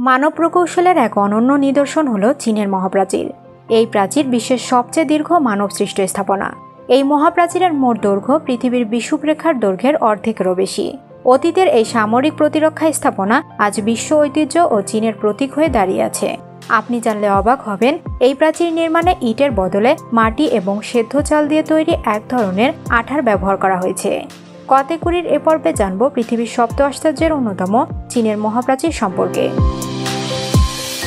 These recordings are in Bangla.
মানব প্রকৌশলের এক অনন্য নিদর্শন হল চীনের মহাপ্রাচীর। এই প্রাচীর বিশ্বের সবচেয়ে দীর্ঘ মানবসৃষ্ট স্থাপনা। এই মহাপ্রাচীরের মোট দৈর্ঘ্য পৃথিবীর বিষুবরেখার দৈর্ঘ্যের অর্ধেকেরও বেশি। অতীতের এই সামরিক প্রতিরক্ষা স্থাপনা আজ বিশ্ব ঐতিহ্য ও চীনের প্রতীক হয়ে দাঁড়িয়ে আছে। আপনি জানলে অবাক হবেন, এই প্রাচীর নির্মাণে ইটের বদলে মাটি এবং সেদ্ধ চাল দিয়ে তৈরি এক ধরনের আঠার ব্যবহার করা হয়েছে। কতেকুরির এ পর্বে জানব পৃথিবীর সপ্ত আশ্চর্যের অন্যতম চীনের মহাপ্রাচীর সম্পর্কে।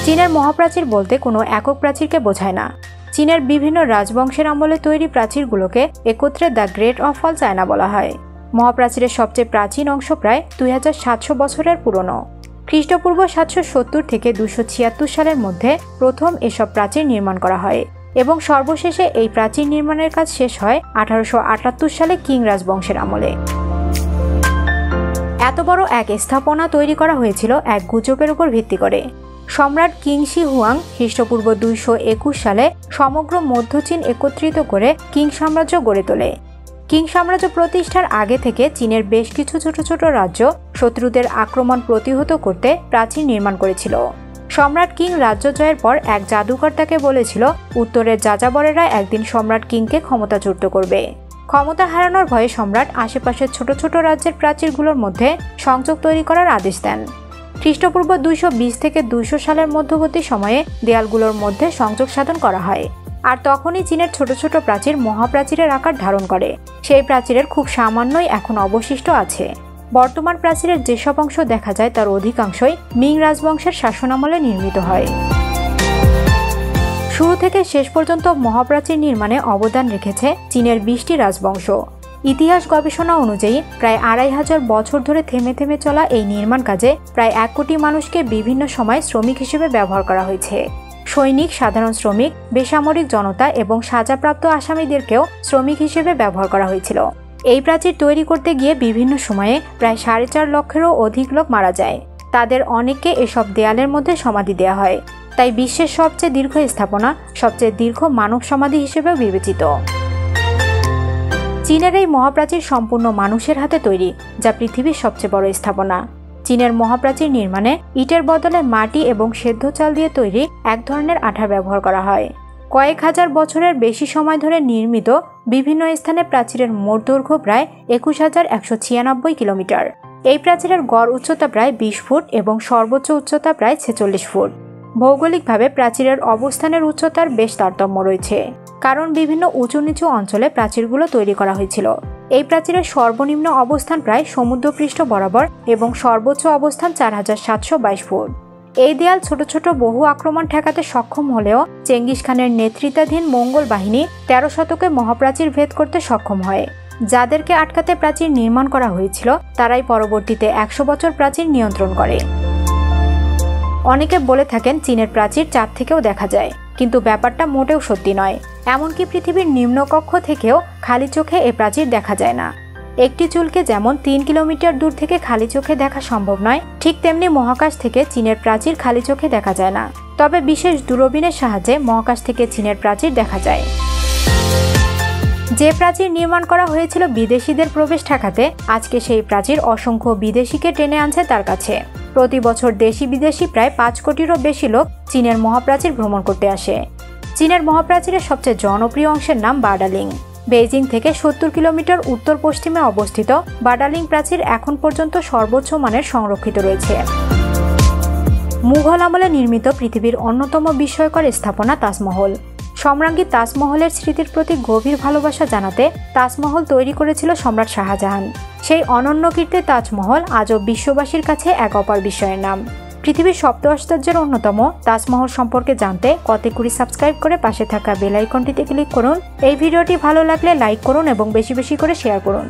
চীনের মহাপ্রাচীর বলতে কোনো একক প্রাচীরকে বোঝায় না। চীনের বিভিন্ন রাজবংশের আমলে তৈরি প্রাচীরগুলোকে একত্রে দ্য গ্রেট অল চায়না বলা হয়। মহাপ্রাচীরের সবচেয়ে প্রাচীন অংশ প্রায় 2700 বছরের পুরনো। খ্রিস্টপূর্ব 770 থেকে 276 সালের মধ্যে প্রথম এসব প্রাচীর নির্মাণ করা হয় এবং সর্বশেষে এই প্রাচীর নির্মাণের কাজ শেষ হয় 1878 সালে কিং রাজবংশের আমলে। এত বড় এক স্থাপনা তৈরি করা হয়েছিল এক গুজবের উপর ভিত্তি করে। সম্রাট কিং শি হুয়াং খ্রিস্টপূর্ব 221 সালে সমগ্র মধ্য চীন একত্রিত করে কিং সাম্রাজ্য গড়ে তোলে। কিং সাম্রাজ্য প্রতিষ্ঠার আগে থেকে চীনের বেশ কিছু ছোট ছোট রাজ্য শত্রুদের আক্রমণ প্রতিহত করতে প্রাচীর নির্মাণ করেছিল। সম্রাট কিং রাজ্য জয়ের পর এক জাদুকর তাকে বলেছিল উত্তরের যাযাবরেরা একদিন সম্রাট কিংকে ক্ষমতাচ্যুত করবে। ক্ষমতা হারানোর ভয়ে সম্রাট আশেপাশের ছোট ছোট রাজ্যের প্রাচীরগুলোর মধ্যে সংযোগ তৈরি করার আদেশ দেন। খ্রিস্টপূর্ব 220 থেকে 200 সালের মধ্যবর্তী সময়ে দেয়ালগুলোর মধ্যে সংযোগ সাধন করা হয়, আর তখনই চীনের ছোট ছোট প্রাচীর মহাপ্রাচীরের আকার ধারণ করে। সেই প্রাচীরের খুব সামান্যই এখন অবশিষ্ট আছে। বর্তমান প্রাচীরের যেসব অংশ দেখা যায় তার অধিকাংশই মিং রাজবংশের শাসনামলে নির্মিত হয়। শুরু থেকে শেষ পর্যন্ত মহাপ্রাচীর নির্মাণে অবদান রেখেছে চীনের 20টি রাজবংশ। ইতিহাস গবেষণা অনুযায়ী প্রায় 2500 বছর ধরে থেমে থেমে চলা এই নির্মাণ কাজে প্রায় 1 কোটি মানুষকে বিভিন্ন সময় শ্রমিক হিসেবে ব্যবহার করা হয়েছে। সৈনিক, সাধারণ শ্রমিক, বেসামরিক জনতা এবং সাজাপ্রাপ্ত আসামিদেরকেও শ্রমিক হিসেবে ব্যবহার করা হয়েছিল। এই প্রাচীর তৈরি করতে গিয়ে বিভিন্ন সময়ে প্রায় 4.5 লক্ষেরও অধিক লোক মারা যায়। তাদের অনেককে এসব দেয়ালের মধ্যে সমাধি দেওয়া হয়, তাই বিশ্বের সবচেয়ে দীর্ঘ স্থাপনা, সবচেয়ে দীর্ঘ মানব সমাধি হিসেবেও বিবেচিত। চীনের এই মহাপ্রাচীর সম্পূর্ণ মানুষের হাতে তৈরি, যা পৃথিবীর সবচেয়ে বড় স্থাপনা। চীনের মহাপ্রাচীর নির্মাণে ইটের বদলে মাটি এবং সেদ্ধ চাল দিয়ে তৈরি এক ধরনের আঠা ব্যবহার করা হয়। কয়েক হাজার বছরের বেশি সময় ধরে নির্মিত বিভিন্ন স্থানে প্রাচীরের মোট দৈর্ঘ্য প্রায় 21,196 কিলোমিটার। এই প্রাচীরের গড় উচ্চতা প্রায় 20 ফুট এবং সর্বোচ্চ উচ্চতা প্রায় 46 ফুট। ভৌগোলিকভাবে প্রাচীরের অবস্থানের উচ্চতার বেশ তারতম্য রয়েছে, কারণ বিভিন্ন উঁচু নিচু অঞ্চলে প্রাচীরগুলো তৈরি করা হয়েছিল। এই প্রাচীরের সর্বনিম্ন অবস্থান প্রায় সমুদ্রপৃষ্ঠ বরাবর এবং সর্বোচ্চ অবস্থান 4722 ফুট। এই দেয়াল ছোট ছোট বহু আক্রমণ ঠেকাতে সক্ষম হলেও চেঙ্গিস খানের নেতৃত্বাধীন মঙ্গোল বাহিনী 13 শতকে মহাপ্রাচীর ভেদ করতে সক্ষম হয়। যাদেরকে আটকাতে প্রাচীর নির্মাণ করা হয়েছিল তারাই পরবর্তীতে 100 বছর প্রাচীর নিয়ন্ত্রণ করে। অনেকে বলে থাকেন চীনের প্রাচীর চাঁদ থেকেও দেখা যায়, কিন্তু ব্যাপারটা মোটেও সত্যি নয়। এমনকি পৃথিবীর নিম্নকক্ষ থেকেও খালি চোখে এ প্রাচীর দেখা যায় না। একটি চুলকে যেমন 3 কিলোমিটার দূর থেকে খালি চোখে দেখা সম্ভব নয়, ঠিক তেমনি মহাকাশ থেকে চীনের প্রাচীর খালি চোখে দেখা যায় না। তবে বিশেষ দূরবীনের সাহায্যে মহাকাশ থেকে চীনের প্রাচীর দেখা যায়। যে প্রাচীর নির্মাণ করা হয়েছিল বিদেশিদের প্রবেশ ঠেকাতে, আজকে সেই প্রাচীর অসংখ্য বিদেশিকে টেনে আনছে তার কাছে। প্রতি বছর দেশি বিদেশি প্রায় 5 কোটিরও বেশি লোক চীনের মহাপ্রাচীর ভ্রমণ করতে আসে। চীনের মহাপ্রাচীরের সবচেয়ে জনপ্রিয় অংশের নাম বার্ডালিং। বেইজিং থেকে 70 কিলোমিটার উত্তর পশ্চিমে অবস্থিত বার্ডালিং প্রাচীর এখন পর্যন্ত সর্বোচ্চ মানের সংরক্ষিত রয়েছে। মুঘল আমলে নির্মিত পৃথিবীর অন্যতম বিস্ময়কর স্থাপনা তাজমহল। সম্রাজ্ঞী তাজমহলের স্মৃতির প্রতি গভীর ভালোবাসা জানাতে তাজমহল তৈরি করেছিল সম্রাট শাহজাহান। সেই অনন্য কীর্তি তাজমহল আজও বিশ্ববাসীর কাছে এক অপার বিস্ময়ের নাম। পৃথিবীর সপ্ত আশ্চর্যের অন্যতম তাজমহল সম্পর্কে জানতে কতেকুরি সাবস্ক্রাইব করে পাশে থাকা বেল আইকনটিতে ক্লিক করুন। এই ভিডিওটি ভালো লাগলে লাইক করুন এবং বেশি বেশি করে শেয়ার করুন।